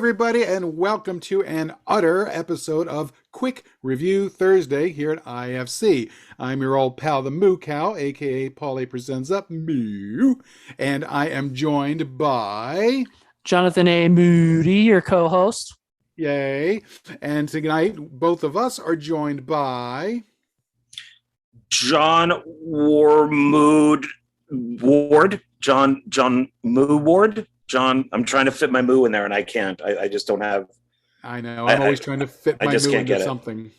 everybody, and welcome to an utter episode of Quick Review Thursday here at IFC. I'm your old pal, the Moo Cow, aka A Presenza, Moo, and I am joined by Jonathan A Moody, your co-host. Yay! And tonight, both of us are joined by John Warmood Ward, John Moo Ward. John, I'm trying to fit my moo in there and I can't. I just don't have. I know. I'm always trying to fit my moo into something.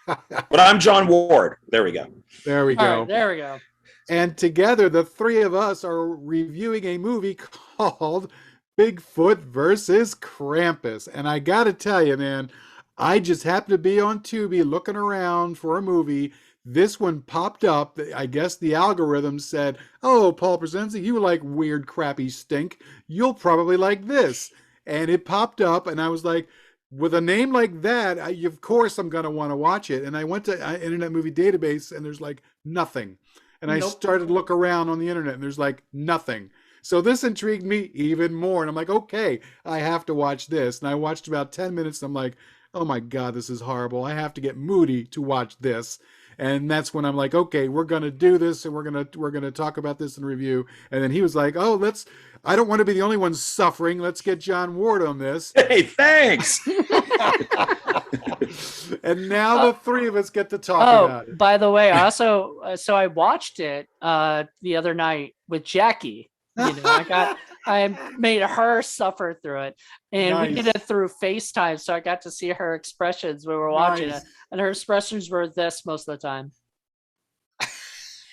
But I'm John Ward. There we go. There we go. All right, there we go. And together, the three of us are reviewing a movie called Bigfoot VS Krampus. And I got to tell you, man, I just happened to be on Tubi looking around for a movie. This one popped up. I guess the algorithm said, "Oh, Paul Presenza, you like weird, crappy stink. You'll probably like this." And it popped up, and I was like, with a name like that, of course I'm going to want to watch it. And I went to Internet Movie Database, and there's like nothing. And I started to look around on the internet, and there's like nothing. So this intrigued me even more. And I'm like, okay, I have to watch this. And I watched about 10 minutes, and I'm like, oh my God, this is horrible. I have to get Moody to watch this. And that's when I'm like, okay, we're going to do this, and we're going to talk about this in review. And then he was like, oh, I don't want to be the only one suffering. Let's get John Ward on this. Hey, thanks. And now the three of us get to talk about it. By the way, so I watched it the other night with Jackie. I made her suffer through it, and we did it through FaceTime, so I got to see her expressions when we were watching it, and her expressions were this most of the time.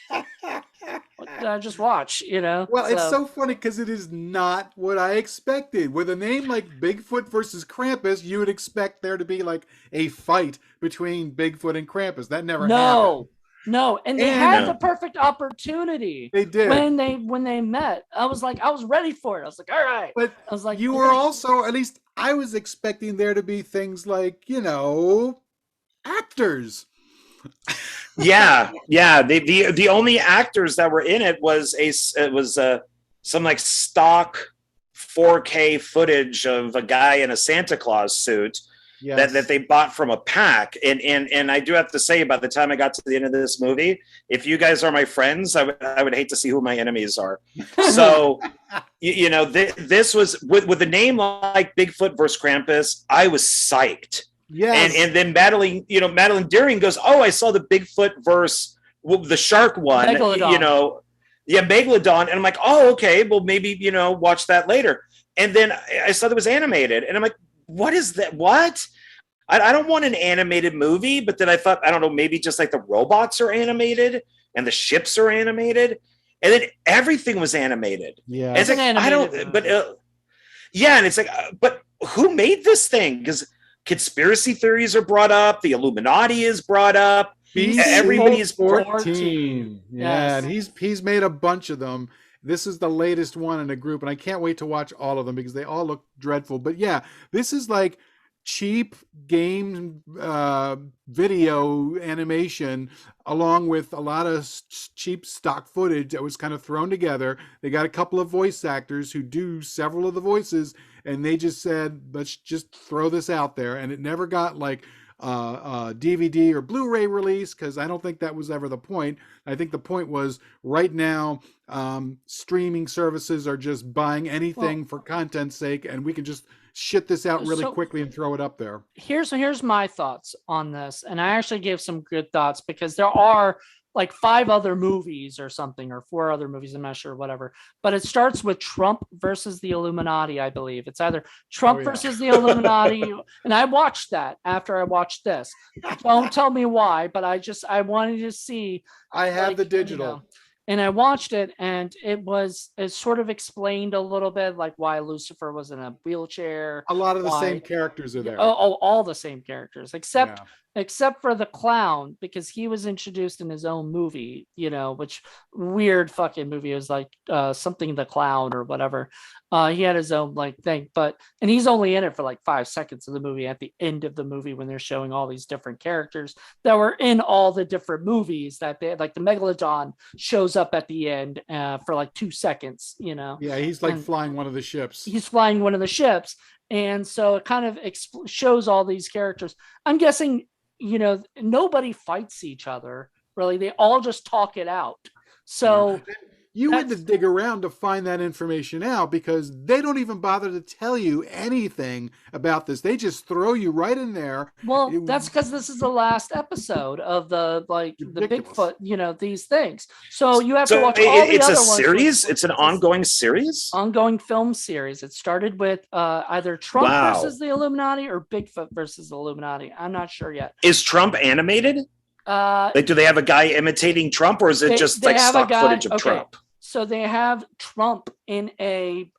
What did I just watch? Well, it's so funny because it is not what I expected. With a name like Bigfoot versus Krampus, you would expect there to be like a fight between Bigfoot and Krampus. That never happened. No, and they had the perfect opportunity. They did. When they met. I was ready for it. I was like, all right. But I was like, you were also, at least I was expecting there to be things like, actors. Yeah. The only actors that were in it was some like stock 4K footage of a guy in a Santa Claus suit. Yes. That they bought from a pack. And I do have to say, by the time I got to the end of this movie, if you guys are my friends, I would hate to see who my enemies are. So, this was with a name like Bigfoot versus Krampus, I was psyched. Yes. And then Madeline Deering goes, "Oh, I saw the Bigfoot versus the shark one." Megalodon. Megalodon. And I'm like, "Oh, okay, well, maybe, watch that later." And then I saw that it was animated. And I'm like, what is that? What? I don't want an animated movie, but then I thought, I don't know, maybe just like the robots are animated and the ships are animated, and then everything was animated. Yeah, and it's like I don't. Movie. But and it's like, but who made this thing? Because conspiracy theories are brought up, the Illuminati is brought up. Everybody's 14. Yeah, and he's made a bunch of them. This is the latest one in a group, and I can't wait to watch all of them because they all look dreadful. But yeah, this is like cheap game video animation along with a lot of cheap stock footage that was kind of thrown together. They got a couple of voice actors who do several of the voices, and they just said, let's just throw this out there. And it never got like DVD or Blu-ray release, because I don't think that was ever the point. I think the point was right now streaming services are just buying anything for content's sake, and we can just shit this out really quickly and throw it up there. Here's my thoughts on this, and I actually gave some good thoughts because there are like 5 other movies or something, or 4 other movies, I'm not sure, whatever. But it starts with Trump versus the Illuminati, I believe. It's either Trump versus the Illuminati, and I watched that after I watched this. Don't tell me why, but I wanted to see. I have the digital. And I watched it, and it sort of explained a little bit like why Lucifer was in a wheelchair. A lot of the same characters are there. All the same characters, except for the clown, because he was introduced in his own movie, which weird fucking movie. It was like something the clown or whatever. He had his own like thing, and he's only in it for like 5 seconds of the movie at the end of the movie when they're showing all these different characters that were in all the different movies that they like. The Megalodon shows up at the end for like 2 seconds, Yeah, he's like flying one of the ships. He's flying one of the ships. And so it kind of shows all these characters. I'm guessing, nobody fights each other really. They all just talk it out. So you had to dig around to find that information out, because they don't even bother to tell you anything about this. They just throw you right in there. Well, that's because this is the last episode of the Bigfoot, these things. So you have to watch all the other ones. It's a series? It's an ongoing series? Ongoing film series. It started with either Trump versus the Illuminati or Bigfoot versus the Illuminati. I'm not sure yet. Is Trump animated? Do they have a guy imitating Trump, or is it just like stock footage of Trump? So they have Trump in a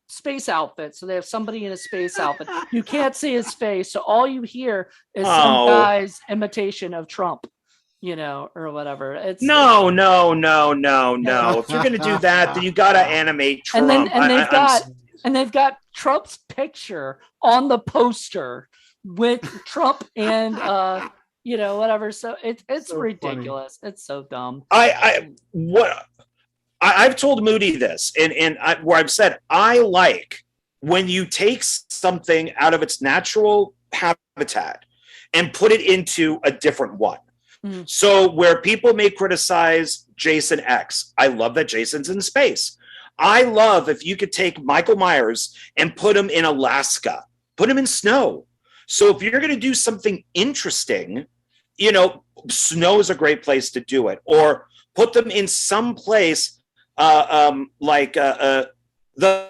space outfit. So they have somebody in a space outfit. You can't see his face. So all you hear is some guy's imitation of Trump, or whatever. It's no. If you're going to do that, then you got to animate Trump. And they've got Trump's picture on the poster with Trump and, whatever. So it's so ridiculous. Funny. It's so dumb. I've told Moody this, and where I've said, I like when you take something out of its natural habitat and put it into a different one. Mm-hmm. So where people may criticize Jason X, I love that Jason's in space. I love if you could take Michael Myers and put him in Alaska, put him in snow. So if you're going to do something interesting, snow is a great place to do it. Or put them in some place the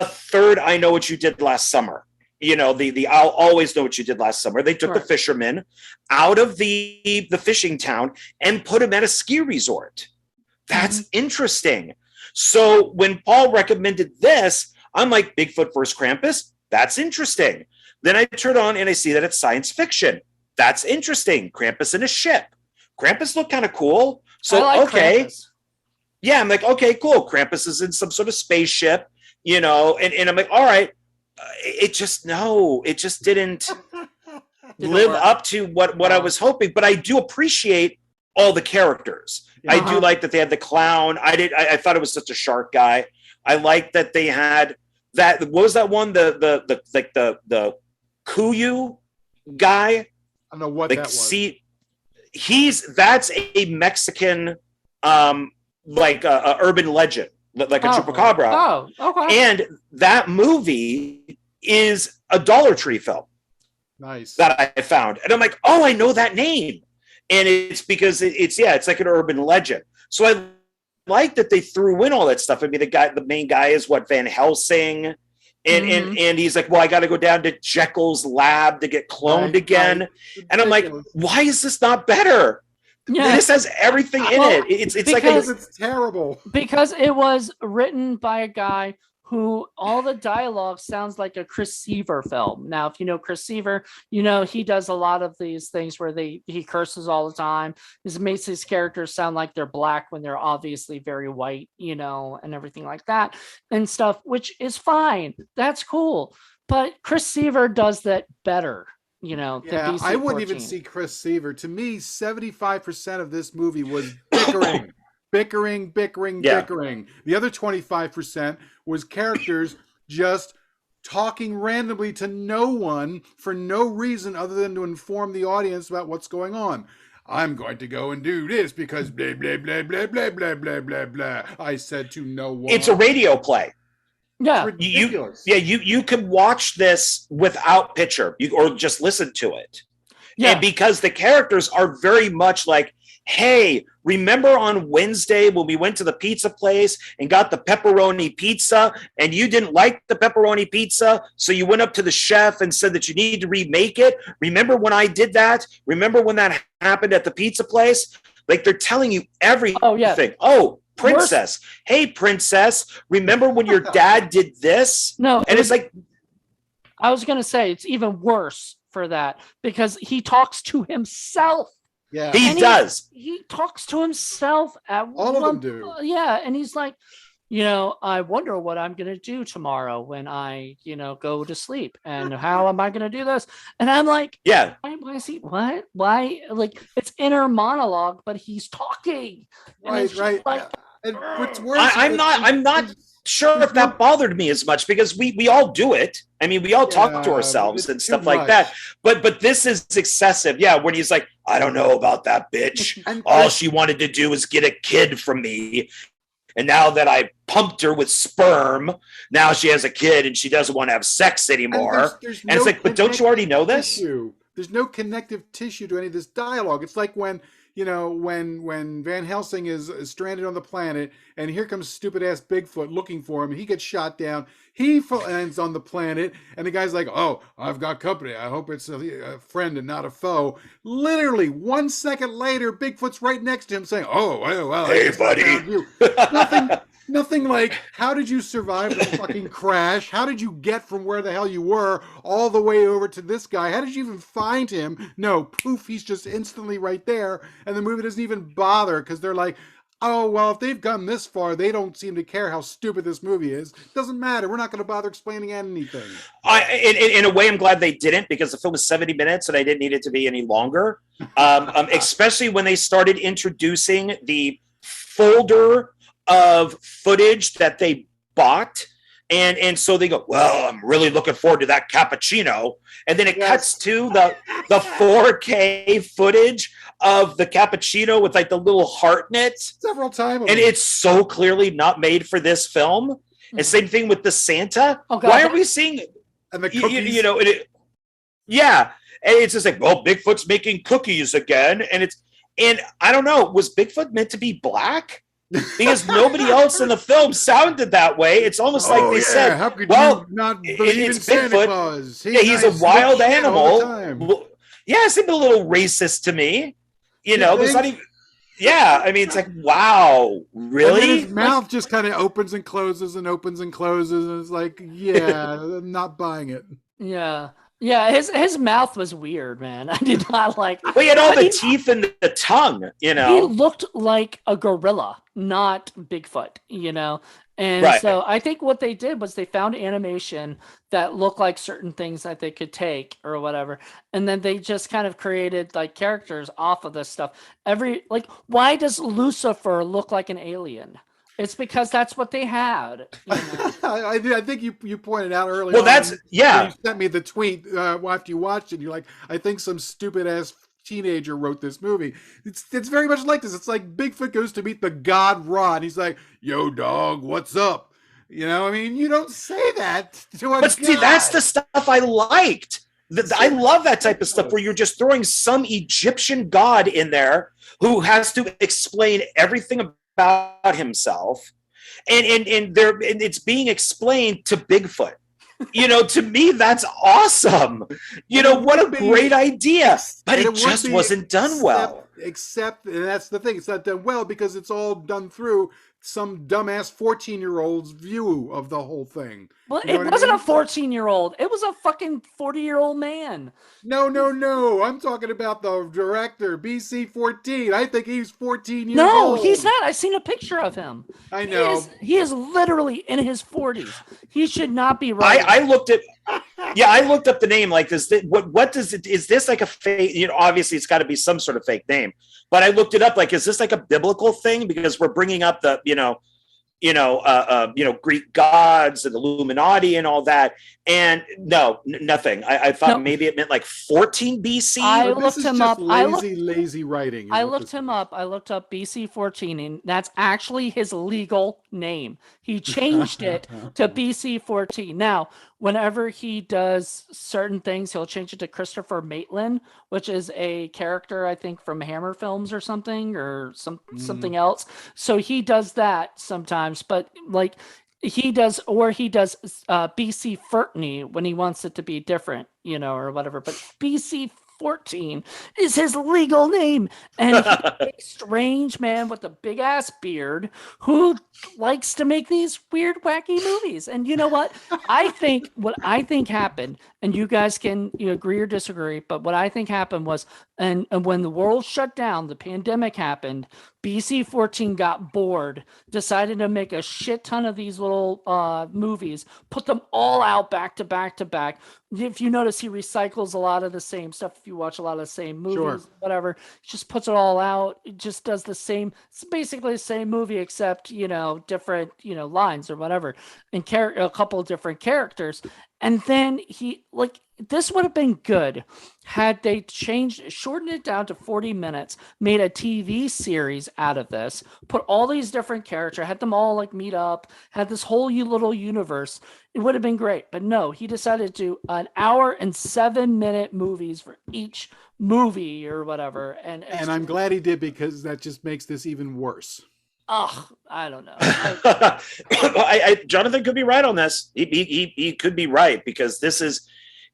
third I Know What You Did Last Summer. The I'll Always Know What You Did Last Summer. They took the fishermen out of the fishing town and put them at a ski resort. That's interesting. So when Paul recommended this, I'm like, Bigfoot vs. Krampus, that's interesting. Then I turn on and I see that it's science fiction. That's interesting. Krampus in a ship. Krampus looked kind of cool. So, okay. Krampus. Yeah, I'm like, okay, cool. Krampus is in some sort of spaceship, and I'm like, all right. It just didn't live up to what I was hoping. But I do appreciate all the characters. I do like that they had the clown. I thought it was such a shark guy. I like that they had that. What was that one? The Kuyu guy. I don't know what that was. That's a Mexican urban legend, like a chupacabra. Oh, okay. And that movie is a Dollar Tree film. Nice. That I found. And I'm like, oh, I know that name. And it's because it's like an urban legend. So I like that they threw in all that stuff. I mean, the main guy is Van Helsing. And he's like, well, I got to go down to Jekyll's lab to get cloned again. Right. And I'm like, why is this not better? Yeah. This has everything in it. It's it's terrible. Because it was written by a guy who all the dialogue sounds like a Chris Seaver film. Now, if you know Chris Seaver, he does a lot of these things where he curses all the time. This makes his characters sound like they're black when they're obviously very white, and everything like that and stuff, which is fine. That's cool. But Chris Seaver does that better. I wouldn't even see Chris Seaver. To me, 75% of this movie was bickering. bickering. The other 25% was characters just talking randomly to no one for no reason other than to inform the audience about what's going on. I'm going to go and do this because blah, blah, blah, blah, blah, blah, blah, blah, blah. I said to no one. It's a radio play. Yeah, you can watch this without picture, or just listen to it. Yeah, and because the characters are very much like, hey, remember on Wednesday when we went to the pizza place and got the pepperoni pizza and you didn't like the pepperoni pizza, so you went up to the chef and said that you need to remake it? Remember when I did that? Remember when that happened at the pizza place? Like, they're telling you everything. Oh, yeah. Princess. Hey, princess, remember when your dad did this? No. And it's like, I was going to say it's even worse for that because he talks to himself. Yeah, he does. He talks to himself at all of them do. Yeah. And he's like, I wonder what I'm going to do tomorrow when I, go to sleep, and how am I going to do this? And I'm like, yeah, why is he, what? Why? Like, it's inner monologue, but he's talking. Right. And what's worse, I'm not sure if that bothered me as much, because we all do it. I mean, we all talk to ourselves and stuff like that. But this is excessive. Yeah, when he's like, I don't know about that bitch. All she wanted to do was get a kid from me. And now that I pumped her with sperm, now she has a kid and she doesn't want to have sex anymore. And it's like, but don't you already know this? There's no connective tissue to any of this dialogue. It's like when Van Helsing is stranded on the planet, and here comes stupid ass Bigfoot looking for him. He gets shot down. He lands on the planet, and the guy's like, "Oh, I've got company. I hope it's a friend and not a foe." Literally 1 second later, Bigfoot's right next to him, saying, "Oh, well, hey, buddy." Nothing like, how did you survive the fucking crash? How did you get from where the hell you were all the way over to this guy? How did you even find him? No, poof, he's just instantly right there. And the movie doesn't even bother because they're like, oh, well, if they've gone this far, they don't seem to care how stupid this movie is. Doesn't matter. We're not going to bother explaining anything. In a way, I'm glad they didn't, because the film is 70 minutes and I didn't need it to be any longer. Especially when they started introducing the folder of footage that they bought, and so they go, well, I'm really looking forward to that cappuccino, and then it cuts to the 4K footage of the cappuccino with like the little heart in it several times, and it's so clearly not made for this film. And same thing with the Santa. Why are we seeing and the cookies? And it's just like, well, Bigfoot's making cookies again, and I don't know, was Bigfoot meant to be black? Because nobody else in the film sounded that way. It's almost like they said, how could well, you not believe in Santa Bigfoot. Claus? He's a wild animal. Yeah, it seemed a little racist to me. There's not even. Yeah, I mean, it's like, wow, really? And his mouth just kind of opens and closes and opens and closes, and it's like, yeah, I'm not buying it. Yeah. Yeah, his mouth was weird, man. I did not like. Well, he had all the teeth and the tongue, He looked like a gorilla, not Bigfoot, And so I think what they did was they found animation that looked like certain things that they could take or whatever, and then they just kind of created like characters off of this stuff. Why does Lucifer look like an alien? It's because that's what they had. I think you pointed out earlier. Well, that's you sent me the tweet after you watched it. You're like, I think some stupid ass teenager wrote this movie. It's very much like this. It's like Bigfoot goes to meet the god Ra, and he's like, "Yo, dog, what's up?" I mean, you don't say that to a god. See, that's the stuff I liked. I love that type of stuff where you're just throwing some Egyptian god in there who has to explain everything about himself, and it's being explained to Bigfoot. To me, that's awesome. What a great idea, but it just wasn't done well. Except, and that's the thing, it's not done well because it's all done through some dumbass 14-year-old's view of the whole thing. Well, it wasn't a 14-year-old. It was a fucking 40-year-old man. No. I'm talking about the director, BC-14. I think he's 14 years old. No, he's not. I've seen a picture of him. I know. He is literally in his 40s. He should not be right. I looked up the name. Like, is this like a fake? Obviously it's got to be some sort of fake name. But I looked it up. Like, is this like a biblical thing? Because we're bringing up the Greek gods and Illuminati and all that. And no, nothing. I thought maybe it meant like 14 BC. I looked him up. Lazy writing. I looked him up. I looked up BC 14, and that's actually his legal name. He changed it to BC 14. Now, whenever he does certain things, he'll change it to Christopher Maitland, which is a character, I think, from Hammer Films or something, or something else. So he does that sometimes, but like he does BC 14 when he wants it to be different, or whatever. But BC 14 is his legal name, and he's a big, strange man with a big ass beard who likes to make these weird, wacky movies. And you know what I think happened, and you guys can agree or disagree, but what I think happened was, and when the world shut down, the pandemic happened, BC-14 got bored, decided to make a shit ton of these little movies, put them all out back to back to back. If you notice, he recycles a lot of the same stuff. If you watch a lot of the same movies, whatever, he just puts it all out. It just does the same. It's basically the same movie, except, different, lines or whatever, and a couple of different characters. And then this would have been good had they shortened it down to 40 minutes, made a TV series out of this, put all these different characters, had them all meet up, had this whole little universe. It would have been great. But no, he decided to do an hour and 7-minute movies for each movie or whatever. And I'm glad he did, because that just makes this even worse. I don't know. Jonathan could be right on this. He could be right, because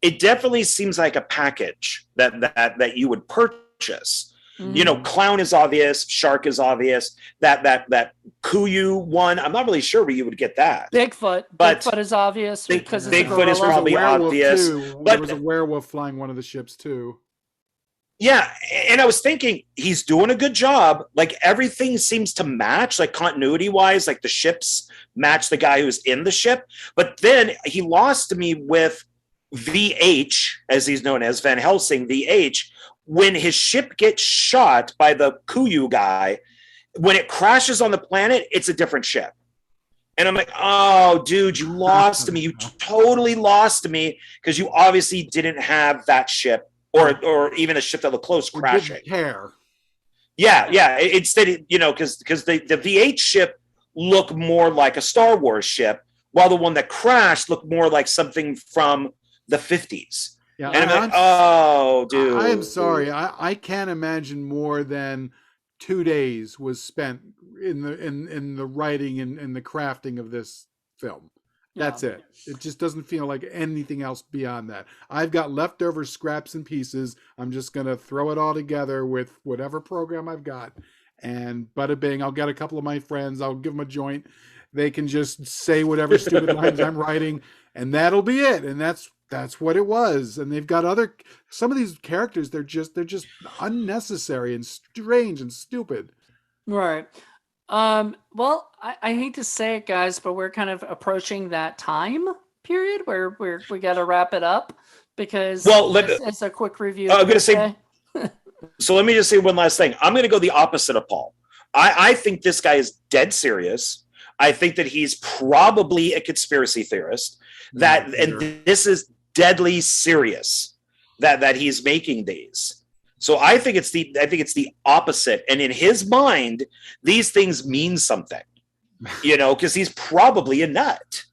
it definitely seems like a package that you would purchase. Mm-hmm. Clown is obvious, shark is obvious. That Kuyu one, I'm not really sure where you would get that. Bigfoot is obvious because Bigfoot is probably obvious. But there was a werewolf flying one of the ships too. Yeah, and I was thinking he's doing a good job. Everything seems to match, continuity wise. The ships match the guy who's in the ship. But then he lost to me with VH, as he's known as, Van Helsing, VH, when his ship gets shot by the Kuyu guy. When it crashes on the planet, it's a different ship. And I'm like, oh, dude, you lost to me. You totally lost to me, because you obviously didn't have that ship. Or even a ship that looked close crashing. Yeah. Instead, because the VH ship looked more like a Star Wars ship, while the one that crashed looked more like something from the 50s. Yeah, and I'm like, oh, dude. I am sorry. I can't imagine more than 2 days was spent in the writing and the crafting of this film. That's it. It just doesn't feel like anything else beyond that. I've got leftover scraps and pieces. I'm just going to throw it all together with whatever program I've got. And bada bing, I'll get a couple of my friends. I'll give them a joint. They can just say whatever stupid lines I'm writing, and that'll be it. And that's what it was. And they've got some of these characters, they're just unnecessary and strange and stupid. Right. Well, I hate to say it, guys, but we're kind of approaching that time period where we got to wrap it up, because it's a quick review. I'm going to say, so let me just say one last thing. I'm going to go the opposite of Paul. I think this guy is dead serious. I think that he's probably a conspiracy theorist, this is deadly serious that he's making these. So I think it's the opposite. And in his mind, these things mean something, because he's probably a nut.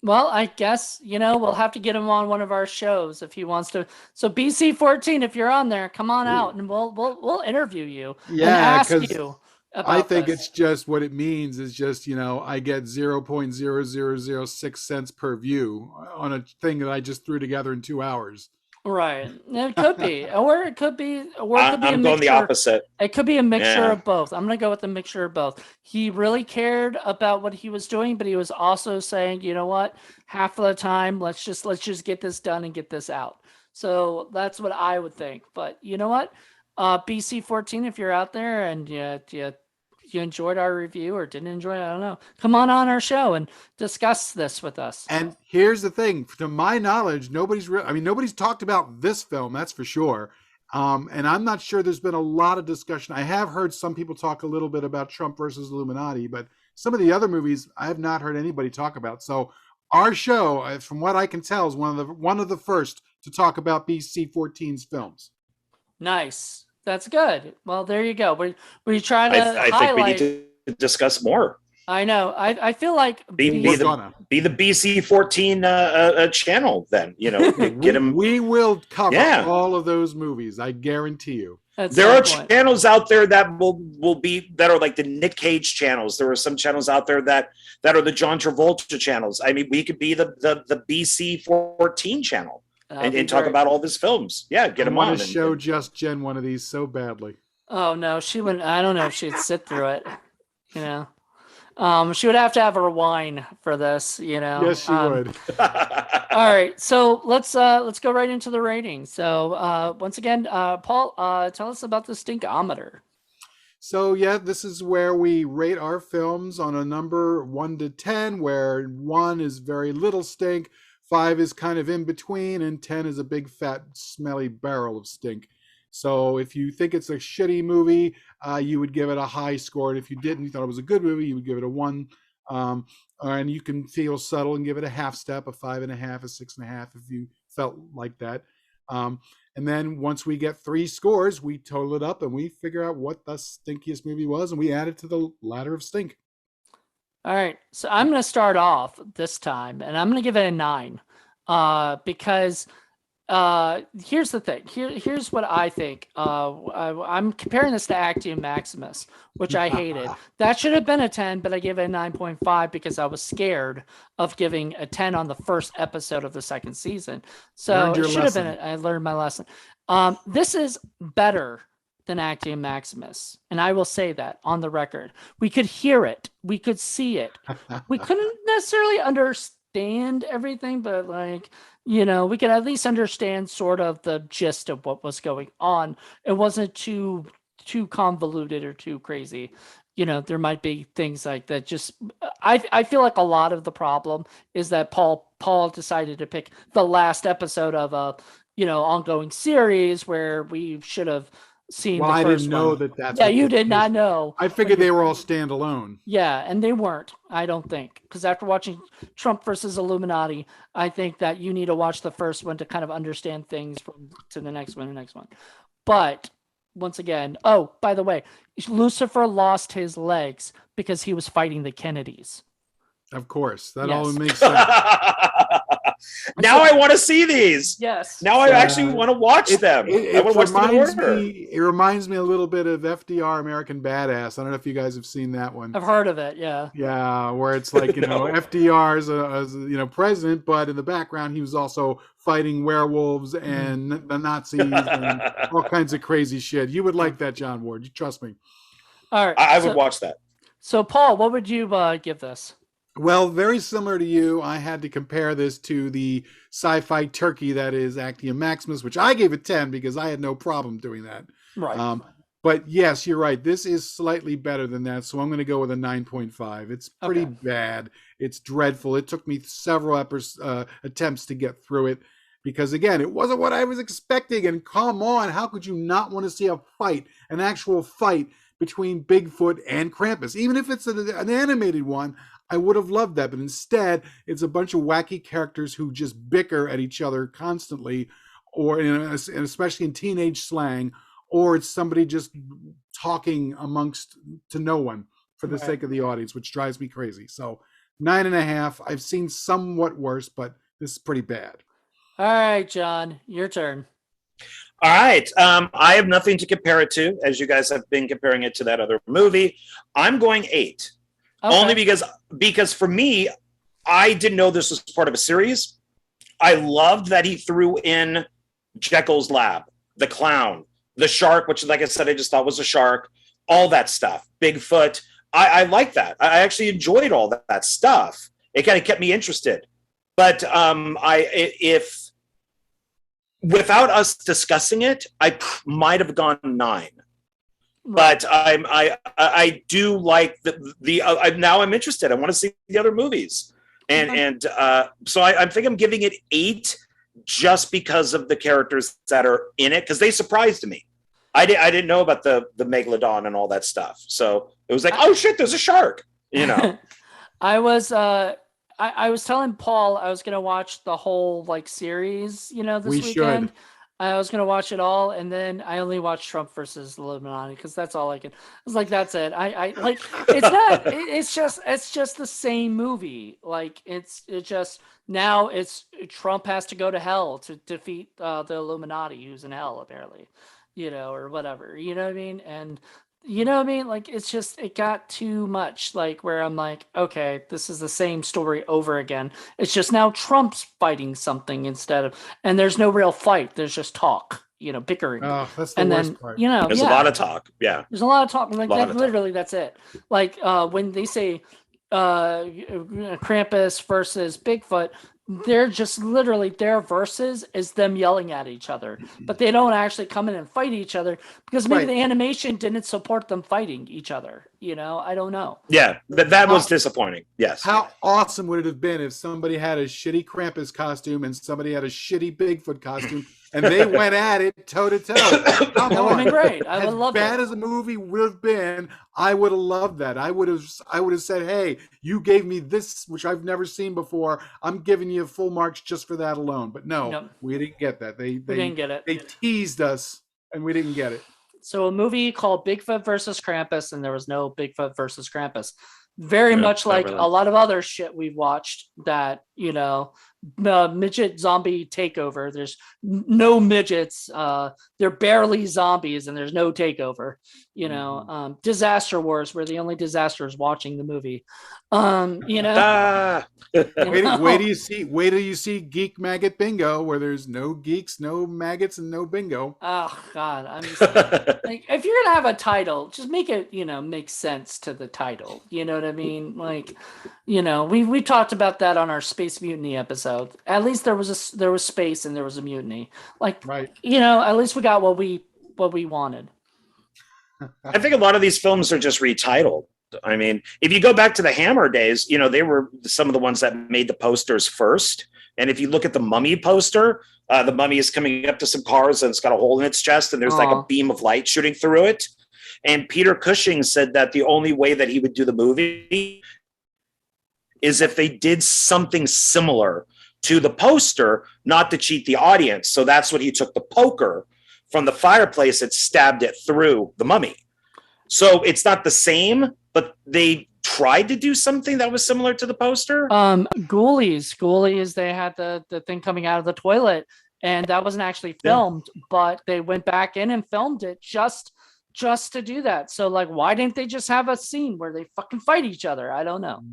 Well, I guess, we'll have to get him on one of our shows if he wants to. So BC-14, if you're on there, come on out and we'll interview you and ask you about I think this. It's just what it means is just, I get 0.0006 cents per view on a thing that I just threw together in 2 hours. Right. It could be. Or it could be a I'm going the opposite. It could be a mixture of both. I'm going to go with a mixture of both. He really cared about what he was doing, but he was also saying, you know what? Half of the time, let's just get this done and get this out. So that's what I would think. But you know what? BC-14, if you're out there and you enjoyed our review or didn't enjoy it, I don't know, come on our show and discuss this with us. And here's the thing, to my knowledge, nobody's talked about this film, that's for sure. And I'm not sure there's been a lot of discussion. I have heard some people talk a little bit about Trump versus Illuminati, but some of the other movies I have not heard anybody talk about. So our show, from what I can tell, is one of the first to talk about BC-14's films. Nice. That's good. Well, there you go. We try to I think we need to discuss more. I know. I feel like be the BC-14 channel then, get them. We will cover all of those movies. I guarantee you. There are channels out there that will be that are like the Nick Cage channels. There are some channels out there that are the John Travolta channels. I mean, we could be the BC-14 channel. And talk about all of his films. Yeah, get him on. I want to show Just Jen one of these so badly. Oh no, she wouldn't. I don't know if she'd sit through it. She would have to have her wine for this. Yes, she would. All right, so let's go right into the rating. So once again, Paul, tell us about the stinkometer. So yeah, this is where we rate our films on a number 1 to 10, where 1 is very little stink, 5 is kind of in between, and 10 is a big fat smelly barrel of stink. So if you think it's a shitty movie, you would give it a high score, and if you didn't, you thought it was a good movie, you would give it a 1. And you can feel subtle and give it a half step, a 5.5, a 6.5, if you felt like that. And then once we get 3 scores, we total it up and we figure out what the stinkiest movie was, and we add it to the ladder of stink. All right. So I'm going to start off this time, and I'm going to give it a 9. Because here's the thing. Here's what I think. I'm comparing this to Actium Maximus, which I hated. That should have been a 10, but I gave it a 9.5 because I was scared of giving a 10 on the first episode of the second season. So it should have been. I learned my lesson. This is better than Actium Maximus, and I will say that on the record. We could hear it. We could see it. We couldn't necessarily understand everything, but we could at least understand sort of the gist of what was going on. It wasn't too convoluted or too crazy. There might be things like that. Just I feel like a lot of the problem is that Paul decided to pick the last episode of a ongoing series where we should have seen. Well, I didn't know that. That's yeah, you did not know. I figured they were all standalone. Yeah, and they weren't. I don't think, because after watching Trump versus Illuminati, I think that you need to watch the first one to kind of understand things to the next one. But once again, oh, by the way, Lucifer lost his legs because he was fighting the Kennedys. Of course, that all makes sense. Now I want to see these. Yes. Now I actually want to watch them. It reminds me a little bit of FDR, American Badass. I don't know if you guys have seen that one. I've heard of it. Yeah. Yeah, where it's like FDR is president, but in the background he was also fighting werewolves and the Nazis and all kinds of crazy shit. You would like that, John Ward. You trust me. All right. I would watch that. So, Paul, what would you give this? Well, very similar to you, I had to compare this to the sci-fi turkey that is Actium Maximus, which I gave it 10 because I had no problem doing that. Right. But yes, you're right. This is slightly better than that, so I'm going to go with a 9.5. It's pretty bad. It's dreadful. It took me several attempts to get through it because, again, it wasn't what I was expecting. And come on, how could you not want to see a fight, an actual fight between Bigfoot and Krampus? Even if it's an animated one, I would have loved that, but instead it's a bunch of wacky characters who just bicker at each other constantly, or and especially in teenage slang, or it's somebody just talking to no one for the sake of the audience, which drives me crazy. So 9.5. I've seen somewhat worse, but this is pretty bad. All right, John, your turn. All right. I have nothing to compare it to, as you guys have been comparing it to that other movie. I'm going 8. Okay. Only because for me, I didn't know this was part of a series. I loved that he threw in Jekyll's lab, the clown, the shark, which, like I said, I just thought was a shark, all that stuff, Bigfoot. I like that. I actually enjoyed all that stuff. It kind of kept me interested. But if without us discussing it, I might have gone 9. But I do like now I'm interested. I want to see the other movies, and so I think I'm giving it 8 just because of the characters that are in it, because they surprised me. I didn't know about the megalodon and all that stuff, so it was like, oh shit, there's a shark. I was telling Paul I was gonna watch the whole series this weekend. Should. I was gonna watch it all, and then I only watched Trump versus Illuminati because that's all I can. I was like, that's it. I it's not. It's just the same movie. It's now it's Trump has to go to hell to defeat the Illuminati, who's in hell apparently, or whatever. You know what I mean? And you know what I mean? It's just, it got too much, where I'm like, okay, this is the same story over again. It's just now Trump's fighting something and there's no real fight. There's just talk, bickering. Oh, that's the worst part. There's a lot of talk. Yeah. There's a lot of talk. Literally, that's it. When they say, Krampus versus Bigfoot, they're just literally, their verses is them yelling at each other, but they don't actually come in and fight each other because maybe the animation didn't support them fighting each other. I don't know. Yeah, that was disappointing. Yes. How awesome would it have been if somebody had a shitty Krampus costume and somebody had a shitty Bigfoot costume and they went at it toe to toe? That would have been great. I would love that. As bad as the movie would have been, I would have loved that. I would have said, hey, you gave me this, which I've never seen before. I'm giving you full marks just for that alone. But no, we didn't get that. They didn't get it. They teased us and we didn't get it. So a movie called Bigfoot versus Krampus, and there was no Bigfoot versus Krampus. Very much like a lot of other shit we've watched that, midget zombie takeover. There's no midgets. They're barely zombies and there's no takeover. Disaster Wars, where the only disaster is watching the movie. Wait till you see Geek Maggot Bingo, where there's no geeks, no maggots, and no bingo. Oh God, I'm just like, if you're gonna have a title, just make it, make sense to the title. You know what I mean? Like, we talked about that on our Space Mutiny episode. At least there was space and there was a mutiny. Like, right. At least we got what we wanted. I think a lot of these films are just retitled. I mean, if you go back to the Hammer days, they were some of the ones that made the posters first. And if you look at the Mummy poster, the mummy is coming up to some cars and it's got a hole in its chest and there's like a beam of light shooting through it. And Peter Cushing said that the only way that he would do the movie is if they did something similar to the poster, not to cheat the audience. So that's what he took the poker from the fireplace and stabbed it through the mummy. So it's not the same, but they tried to do something that was similar to the poster. Ghoulies, they had the thing coming out of the toilet, and that wasn't actually filmed, but they went back in and filmed it just to do that. So like, why didn't they just have a scene where they fucking fight each other? I don't know.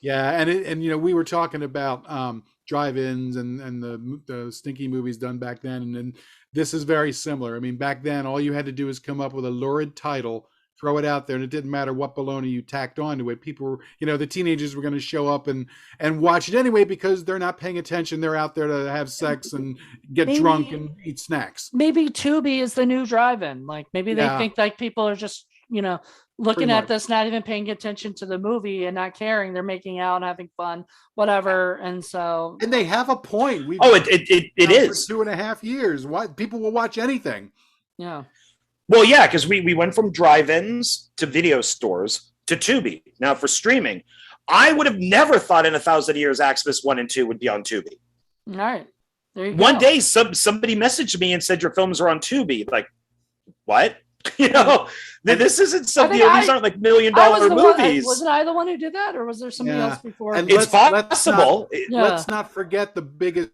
Yeah, and we were talking about drive-ins and the stinky movies done back then, and then this is very similar. I mean, back then all you had to do is come up with a lurid title, throw it out there, and it didn't matter what baloney you tacked onto it. People were, the teenagers were going to show up and watch it anyway because they're not paying attention. They're out there to have sex and get drunk and eat snacks. Maybe Tubi is the new drive-in. Like maybe they think like people are just, looking at this, not even paying attention to the movie and not caring. They're making out and having fun, whatever. And so, and they have a point. It is for 2.5 years. Why people will watch anything? Yeah. Well, yeah, because we went from drive-ins to video stores to Tubi. Now for streaming, I would have never thought in 1,000 years Axis 1 and 2 would be on Tubi. All right. There you go. One day somebody messaged me and said your films are on Tubi. Like, what? This isn't something. These aren't like $1 million movies. Wasn't I the one who did that, or was there somebody else before? And it's possible. Let's not forget the biggest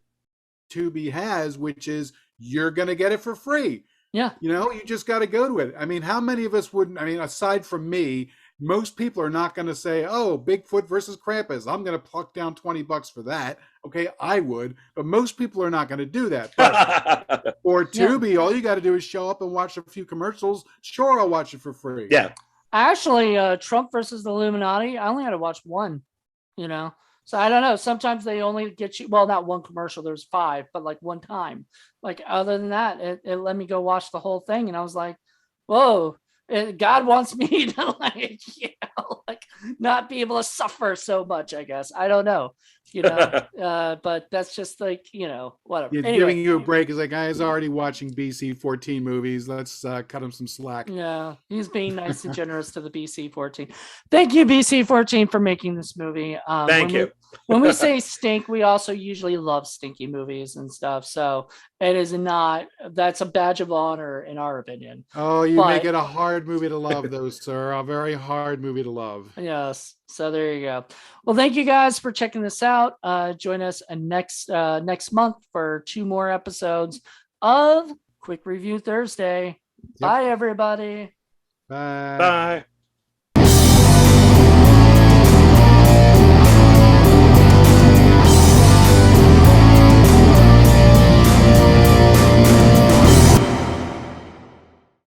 Tubi has, which is you're going to get it for free. Yeah. You just got to go to it. I mean, how many of us wouldn't? I mean, aside from me, most people are not going to say, oh, Bigfoot versus Krampus, I'm going to pluck down $20 for that. Okay, I would, but most people are not going to do that. But for Tubi, all you got to do is show up and watch a few commercials. Sure, I'll watch it for free. Yeah. Actually, Trump versus the Illuminati, I only had to watch one, So I don't know. Sometimes they only get you, well, not one commercial, there's 5, but like one time. Like other than that, it let me go watch the whole thing. And I was like, whoa, God wants me to like not be able to suffer so much, I guess. I don't know, but that's just like, whatever. Yeah, anyway. Giving you a break is like, guy's already watching BC-14 movies. Let's cut him some slack. Yeah, he's being nice and generous to the BC-14. Thank you, BC-14, for making this movie. Thank you. When we say stink, we also usually love stinky movies and stuff. So it is that's a badge of honor in our opinion. Oh, you make it a hard movie to love, though, sir. A very hard movie to love. Yes. So there you go. Well, thank you guys for checking this out. Join us next month for 2 more episodes of Quick Review Thursday. Yep. Bye, everybody. Bye. Bye.